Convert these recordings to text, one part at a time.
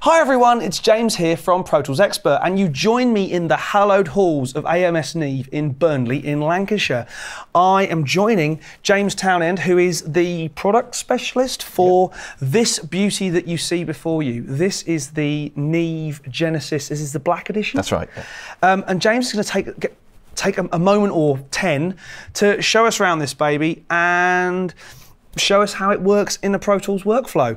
Hi everyone, it's James here from Pro Tools Expert, and you join me in the hallowed halls of AMS Neve in Burnley in Lancashire. I am joining James Townend, who is the product specialist for this beauty that you see before you. This is the Neve Genesys, this is the Black edition? That's right. And James is going to take a moment or 10 to show us around this baby and show us how it works in the Pro Tools workflow.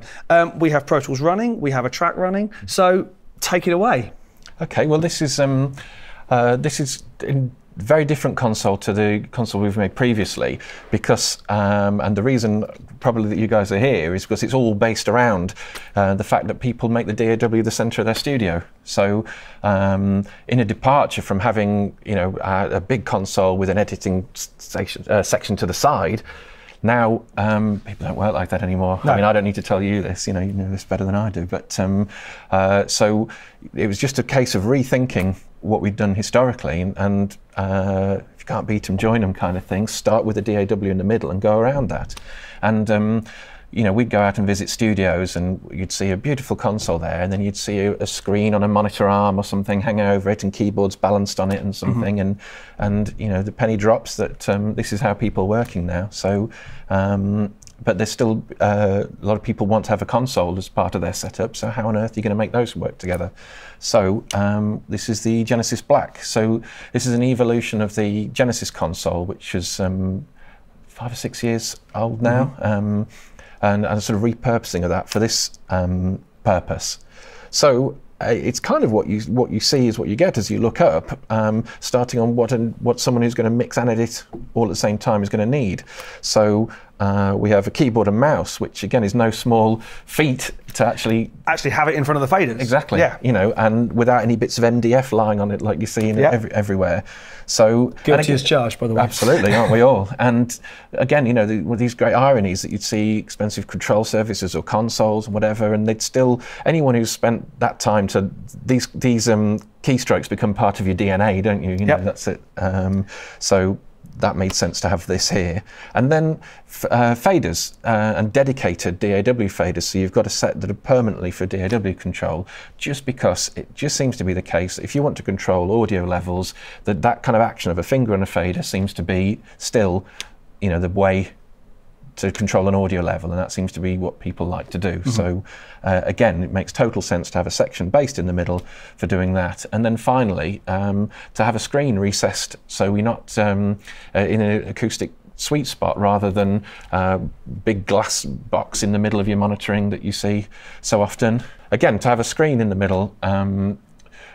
We have Pro Tools running, we have a track running, so take it away. Okay, well this is a very different console to the console we've made previously, because and the reason probably that you guys are here is because it's all based around the fact that people make the DAW the centre of their studio. So in a departure from having a big console with an editing section to the side, now, people don't work like that anymore. No. I mean, I don't need to tell you this, you know this better than I do. But so it was just a case of rethinking what we'd done historically, and if you can't beat them, join them kind of thing. Start with a DAW in the middle and go around that. And we'd go out and visit studios, and you'd see a beautiful console there, and then you'd see a screen on a monitor arm or something hanging over it, and keyboards balanced on it and something, and the penny drops that this is how people are working now. So, but there's still a lot of people want to have a console as part of their setup. So how on earth are you going to make those work together? So this is the Genesys Black. So this is an evolution of the Genesys console, which is 5 or 6 years old now. And a sort of repurposing of that for this purpose. So it's kind of what you see is what you get as you look up, starting on what someone who's going to mix and edit all at the same time is going to need. So we have a keyboard and mouse, which again is no small feat to actually have it in front of the faders. Exactly. Yeah. And without any bits of MDF lying on it like you see in everywhere. So guilty as charged, by the way. Absolutely, aren't we all? And again, these great ironies that you'd see expensive control surfaces or consoles and whatever, and they'd still, anyone who's spent that time to these keystrokes become part of your DNA, don't you? That's it. So that made sense to have this here. And then faders and dedicated DAW faders. So you've got a set that are permanently for DAW control, just because it just seems to be the case that if you want to control audio levels, that kind of action of a finger on a fader seems to be still, the way to control an audio level, and that seems to be what people like to do. So again, it makes total sense to have a section based in the middle for doing that. And then finally, to have a screen recessed, so we're not in an acoustic sweet spot rather than big glass box in the middle of your monitoring that you see so often. Again, to have a screen in the middle,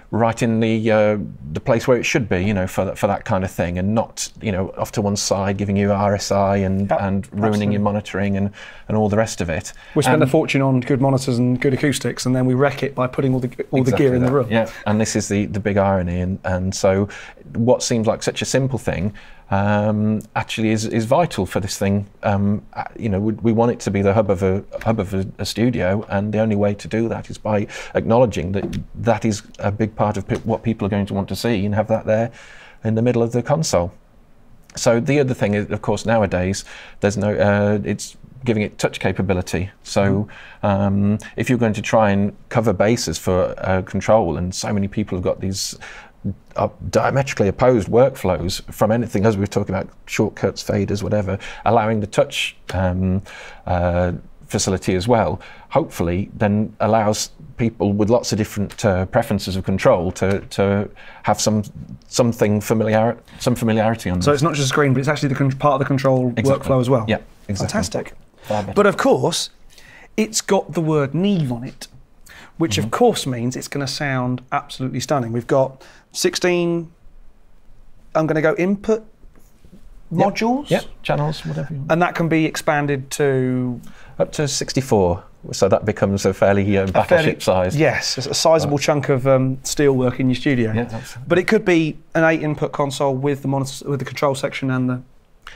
right in the place where it should be, for that kind of thing, and not off to one side giving you RSI and ruining your monitoring and all the rest of it. We spend a fortune on good monitors and good acoustics, and then we wreck it by putting all the gear in the room. Yeah, and this is the big irony, and so what seems like such a simple thing actually is vital for this thing. We want it to be the hub of a studio, and the only way to do that is by acknowledging that is a big part of what people are going to want to see, and have that there in the middle of the console. So the other thing is, of course, nowadays there's no it's giving it touch capability. So if you're going to try and cover bases for control, and so many people have got these diametrically opposed workflows from anything, as we were talking about, shortcuts, faders, whatever, allowing the touch facility as well, hopefully then allows people with lots of different preferences of control to have some familiarity on. So it's not just a screen, but it's actually part of the control workflow as well. Yeah, exactly. Fantastic. But of course, it's got the word Neve on it, which of course means it's going to sound absolutely stunning. We've got 16, I'm going to go input modules? Yep, channels, whatever you want. And that can be expanded to? Up to 64, so that becomes a fairly battleship size. Yes, it's a sizable chunk of steel work in your studio. Yeah, absolutely. But it could be an 8-input console with the monitors, with the control section and the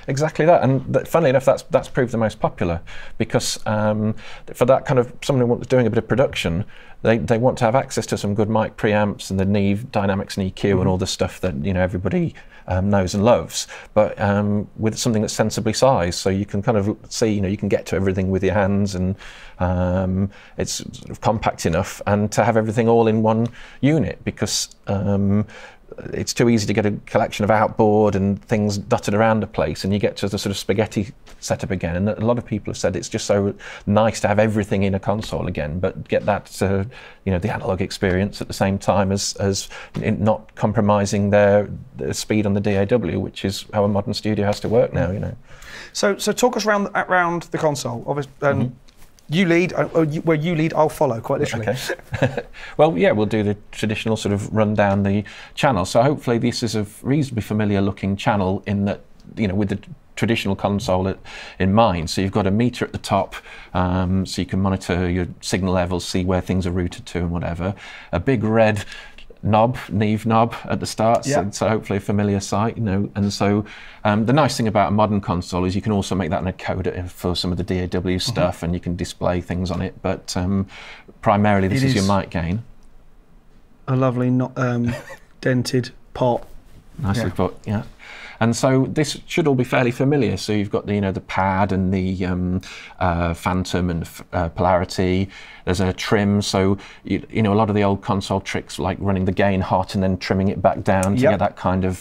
Exactly that, and funnily enough, that's proved the most popular because for that kind of someone who's doing a bit of production, they want to have access to some good mic preamps and the Neve dynamics and EQ and all the stuff that everybody knows and loves, but with something that's sensibly sized, so you can kind of see you can get to everything with your hands, and it's sort of compact enough, and to have everything all in one unit because. It's too easy to get a collection of outboard and things dotted around the place, and you get to the sort of spaghetti setup again. And a lot of people have said it's just so nice to have everything in a console again, but get that the analog experience at the same time as not compromising their speed on the DAW, which is how a modern studio has to work now. So talk us around the console. Obviously, you lead, where you lead, I'll follow, quite literally. Okay. Well, yeah, we'll do the traditional sort of run down the channel. So hopefully this is a reasonably familiar looking channel in that, with the traditional console in mind. So you've got a meter at the top, so you can monitor your signal levels, see where things are routed to and whatever. A big red Neve knob at the start, so hopefully a familiar sight, And so the nice thing about a modern console is you can also make that an encoder for some of the DAW stuff, and you can display things on it. But primarily, this is your mic gain. A lovely, not dented pot. Nicely put, yeah. And so this should all be fairly familiar. So you've got the the pad and the phantom and polarity. There's a trim. So a lot of the old console tricks like running the gain hot and then trimming it back down to get that kind of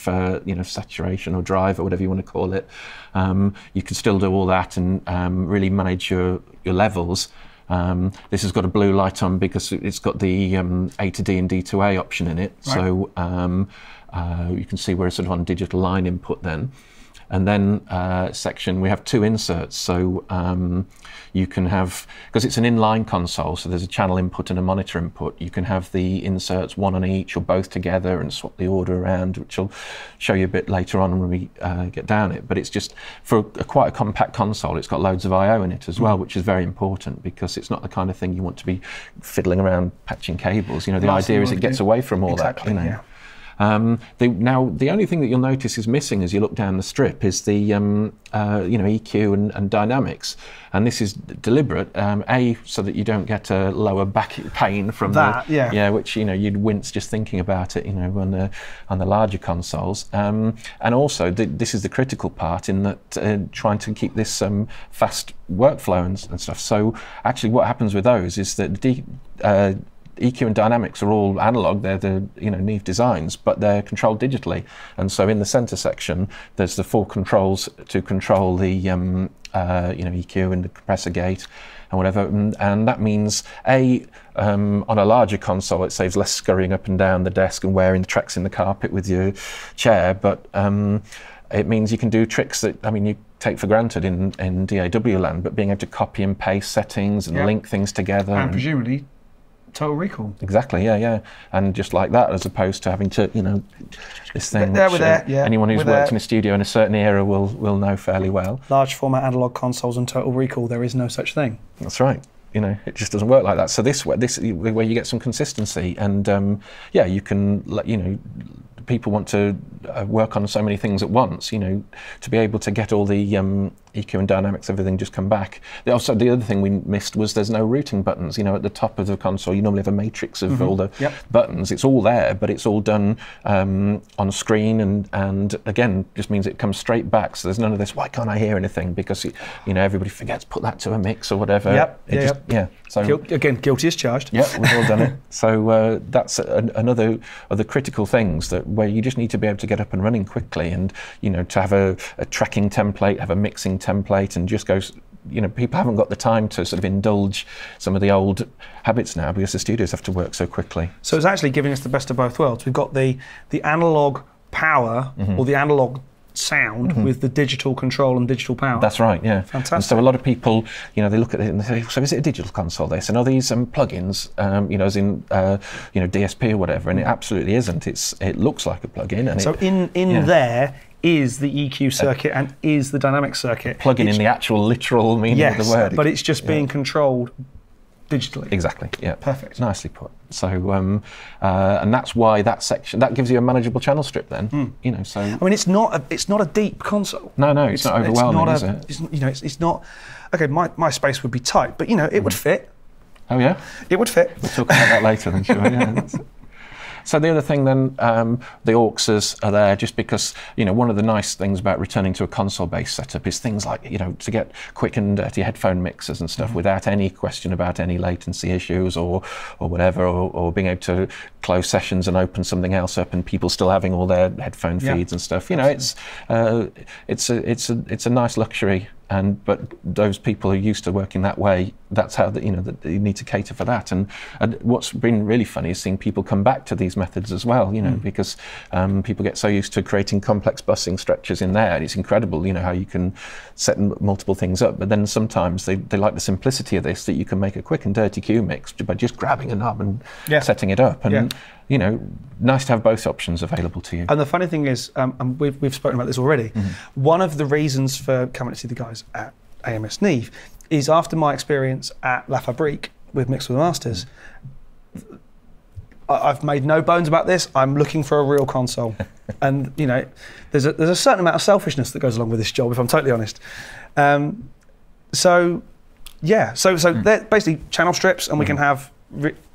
saturation or drive or whatever you want to call it. You can still do all that and really manage your levels. This has got a blue light on because it's got the A to D and D to A option in it. Right. So you can see we're sort of on digital line input then. And then section, we have two inserts. So you can have, because it's an inline console, so there's a channel input and a monitor input, you can have the inserts one on each or both together and swap the order around, which I'll show you a bit later on when we get down it. But it's just, for quite a compact console, it's got loads of I/O in it as well, which is very important because it's not the kind of thing you want to be fiddling around patching cables. The idea is it gets away from all that. Yeah. Now, the only thing that you'll notice is missing as you look down the strip is the EQ and dynamics, and this is deliberate. So that you don't get a lower back pain from that, which you'd wince just thinking about it, on the larger consoles. And also, this is the critical part in that trying to keep this fast workflow and stuff. So actually, what happens with those is that EQ and dynamics are all analog. They're the Neve designs, but they're controlled digitally. And so in the center section, there's the full controls to control the EQ and the compressor gate and whatever. And that means on a larger console, it saves less scurrying up and down the desk and wearing the tracks in the carpet with your chair. But it means you can do tricks that you take for granted in DAW land, but being able to copy and paste settings and link things together. And presumably total recall. Exactly, yeah. And just like that, as opposed to having to, this thing which anyone who's worked in a studio in a certain era will know fairly well. Large format analog consoles and total recall, there is no such thing. That's right. It just doesn't work like that. So this where you get some consistency, and you can people want to work on so many things at once, to be able to get all the EQ and dynamics, everything just come back. Also, the other thing we missed was there's no routing buttons. At the top of the console, you normally have a matrix of all the buttons. It's all there, but it's all done on screen, and again, just means it comes straight back. So there's none of this, why can't I hear anything? Because everybody forgets put that to a mix or whatever. So again, guilty as charged. Yeah, we've all done it. So that's another of the critical things where you just need to be able to get up and running quickly, and to have a tracking template, have a mixing template, and just go. People haven't got the time to sort of indulge some of the old habits now because the studios have to work so quickly. So it's actually giving us the best of both worlds. We've got the analog power or the analog sound with the digital control and digital power. That's right, yeah. Fantastic. And so a lot of people, they look at it and they say, so is it a digital console? They say, no, these plugins, as in, DSP or whatever, and it absolutely isn't. It looks like a plug-in. And so in there is the EQ circuit and is the dynamic circuit. Plug-in in the actual literal meaning of the word. But it's just being controlled digitally. Exactly. Yeah. Perfect. Nicely put. So, and that's why that section that gives you a manageable channel strip. Then, you know. So, I mean, it's not a deep console. No, it's not overwhelming, is it? It's not. Okay, my space would be tight, but you know, it would fit. Oh yeah. It would fit. We'll talk about that later, then, sure. Yeah. So the other thing then, the AUXs are there just because, you know, one of the nice things about returning to a console-based setup is things like, you know, to get quick and dirty headphone mixers and stuff without any question about any latency issues or whatever, or being able to close sessions and open something else up and people still having all their headphone feeds and stuff. You know, it's a nice luxury. But those people who are used to working that way, that's how you know that you need to cater for that. And what's been really funny is seeing people come back to these methods as well. You know, because people get so used to creating complex busing structures in there, and it's incredible. You know how you can set multiple things up, but then sometimes they like the simplicity of this, that you can make a quick and dirty cue mix by just grabbing a knob and setting it up. And you know, nice to have both options available to you. And the funny thing is, and we've spoken about this already, one of the reasons for coming to see the guys at AMS Neve is after my experience at La Fabrique with Mix with the Masters, I've made no bones about this, I'm looking for a real console. And you know, there's a certain amount of selfishness that goes along with this job, if I'm totally honest. So they're basically channel strips, and we can have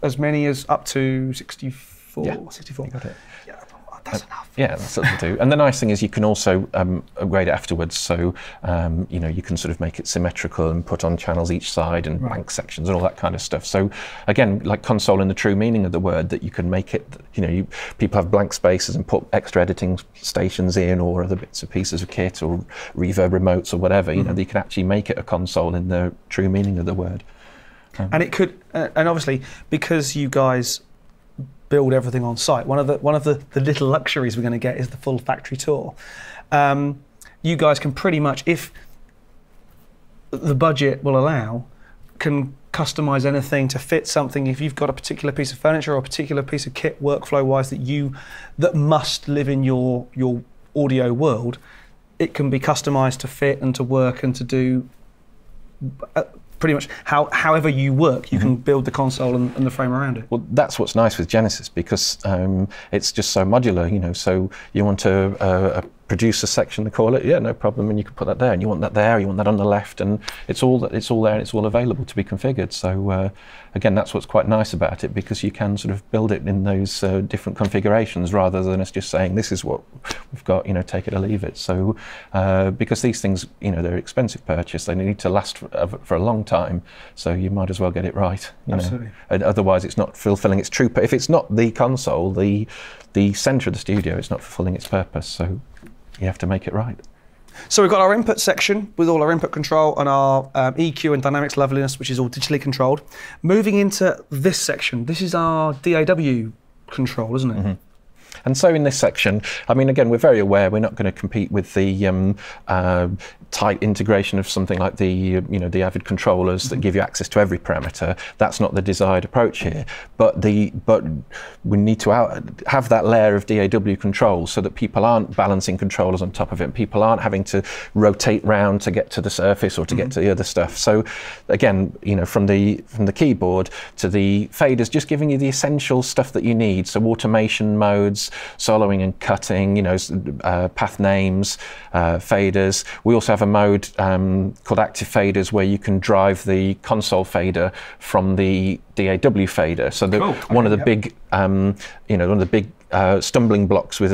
as many as up to 64. 64. You got it. Yeah, that's enough. Yeah, that's what to do. And the nice thing is you can also upgrade it afterwards. So, you know, you can sort of make it symmetrical and put on channels each side and blank sections and all that kind of stuff. So, again, like console in the true meaning of the word, that you can make it, you know, people have blank spaces and put extra editing stations in or other bits and pieces of kit or reverb remotes or whatever, you know, that you can actually make it a console in the true meaning of the word. And it could, and obviously, because you guys build everything on site, one of the little luxuries we're going to get is the full factory tour. You guys can pretty much, if the budget will allow, can customize anything to fit something. If you've got a particular piece of furniture or a particular piece of kit, workflow-wise, that must live in your audio world, it can be customized to fit and to work and to do pretty much however you work, you can build the console and the frame around it. Well, that's what's nice with Genesys, because it's just so modular, you know. So you want to produce a section to call it, yeah, no problem, and you can put that there, and you want that there, you want that on the left, and it's all there, and it's all available to be configured. So again, that's what's quite nice about it, because you can sort of build it in those different configurations rather than us just saying this is what we've got, you know, take it or leave it. So because these things, you know, they're expensive purchase, they need to last for a long time, so you might as well get it right. Absolutely. And otherwise, it's not fulfilling its true. If it's not the console, the centre of the studio, it's not fulfilling its purpose. So you have to make it right. So we've got our input section with all our input control and our EQ and dynamics loveliness, which is all digitally controlled. Moving into this section, this is our DAW control, isn't it? And so in this section, I mean, again, we're very aware we're not going to compete with the tight integration of something like the, you know, the Avid controllers that give you access to every parameter. That's not the desired approach here. But we need to have that layer of DAW control so that people aren't balancing controllers on top of it, and people aren't having to rotate round to get to the surface or to get to the other stuff. So again, you know, from the keyboard to the faders, just giving you the essential stuff that you need. So automation modes, soloing and cutting, you know, path names, faders. We also have a mode called active faders, where you can drive the console fader from the DAW fader. So one of the big, you know, one of the big stumbling blocks with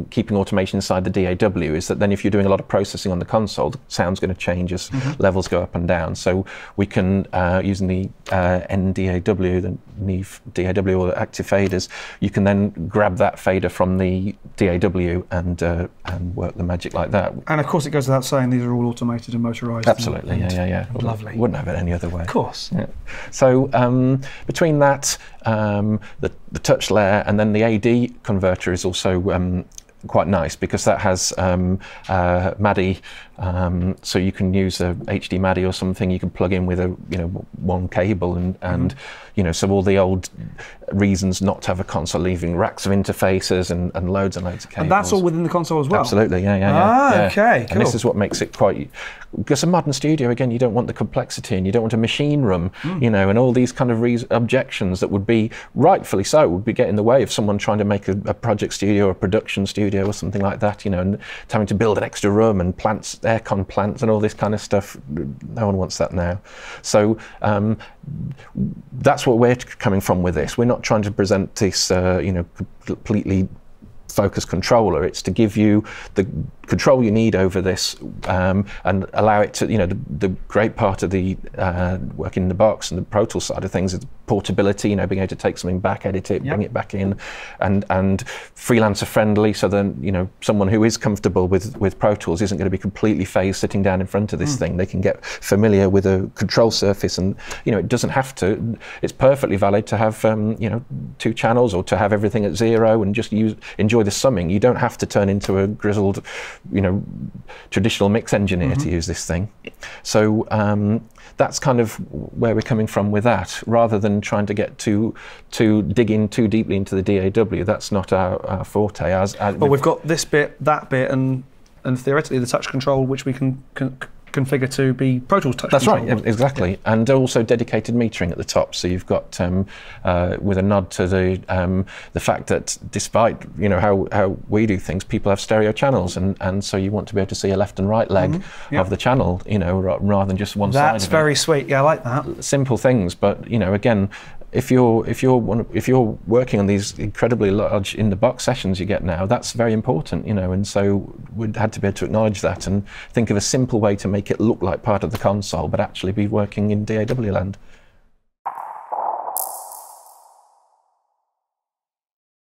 keeping automation inside the DAW is that then if you're doing a lot of processing on the console, the sound's going to change as levels go up and down. So we can, using the NDAW, the Neve DAW or the active faders, you can then grab that fader from the DAW and work the magic like that. And of course, it goes without saying these are all automated and motorised. Absolutely, yeah. Lovely. Wouldn't have it any other way. Of course. Yeah. So between that, the touch layer, and then the AD converter is also quite nice, because that has MADI So you can use a HD MADI or something you can plug in with a one cable, and so all the old reasons not to have a console, leaving racks of interfaces and loads of cables. And that's all within the console as well? Absolutely, yeah. Okay, cool. And this is what makes it quite, because a modern studio, again, you don't want the complexity, and you don't want a machine room, and all these kind of objections that would be, rightfully so, would be get in the way of someone trying to make a project studio or a production studio or something like that, and having to build an extra room and plants, aircon plants and all this kind of stuff. No one wants that now. So that's what we're coming from with this. We're not trying to present this, completely focused controller. It's to give you the control you need over this, and allow it to, the great part of the working in the box and the Pro Tools side of things is portability, being able to take something back, edit it, bring it back in, and freelancer friendly, so then, someone who is comfortable with Pro Tools isn't going to be completely phased sitting down in front of this thing. They can get familiar with a control surface, and, it doesn't have to, it's perfectly valid to have, 2 channels, or to have everything at 0 and just enjoy the summing. You don't have to turn into a grizzled, traditional mix engineer to use this thing. So that's kind of where we're coming from with that, rather than trying to get to dig in too deeply into the DAW. That's not our forte. But we've got this bit, that bit, and theoretically the touch control, which we can configure to be Pro Tools touch control. That's right, exactly. Yeah. And also dedicated metering at the top. So you've got, with a nod to the fact that despite how we do things, people have stereo channels, and so you want to be able to see a left and right leg of the channel, rather than just one side. That's very sweet. Yeah, I like that. Simple things, but again, if you're working on these incredibly large in the box sessions you get now, that's very important, and so we had to be able to acknowledge that and think of a simple way to make it look like part of the console, but actually be working in DAW land.